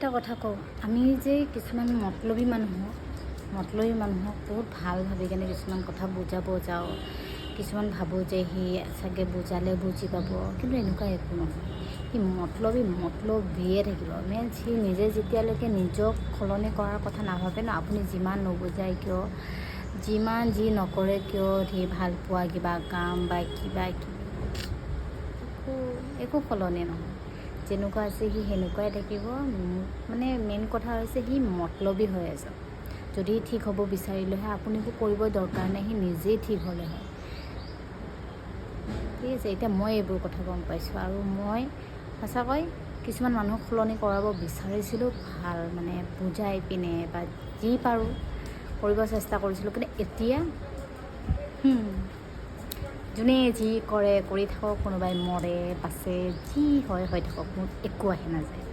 এটা কথা কওঁ, আমি যে কিছুমান মতলবী মানুহক বহুত ভাল ভাবি কেনে কিছুমান কথা বুজাব যাওঁ, কিছুমান ভাবোঁ যে সি চাগে বুজালে বুজি পাব, কিন্তু এনেকুৱা একো নহয়। সি মতলবিয়ে থাকিব। সি নিজে যেতিয়ালৈকে নিজক সলনি কৰাৰ কথা নাভাবে ন, আপুনি যিমান নুবুজায় কিয়, যিমান যি নকৰে কিয়, সি ভাল পোৱা কিবা কাম বা কিবা একো সলনি নহয়। যেনেকুৱা আছে সি সেনেকুৱাই থাকিব। মানে মেইন কথা হৈছে সি মতলবী হৈ আছে। যদি ঠিক হ'ব বিচাৰিলেহে আপুনি একো কৰিব দৰকাৰ নাই, সি নিজেই ঠিক হ'লে হয়। ঠিক আছে, এতিয়া মই এইবোৰ কথা গম পাইছোঁ, আৰু মই সঁচাকৈ কিছুমান মানুহক সলনি কৰাব বিচাৰিছিলোঁ, ভাল মানে বুজাই পিনে বা যি পাৰোঁ কৰিব চেষ্টা কৰিছিলোঁ। কিন্তু এতিয়া যোনে যি কৰে কৰি থাকক, কোনোবাই মৰে বাচে, যি হয় হৈ থাকক, মোৰ একো আহি নাযায়।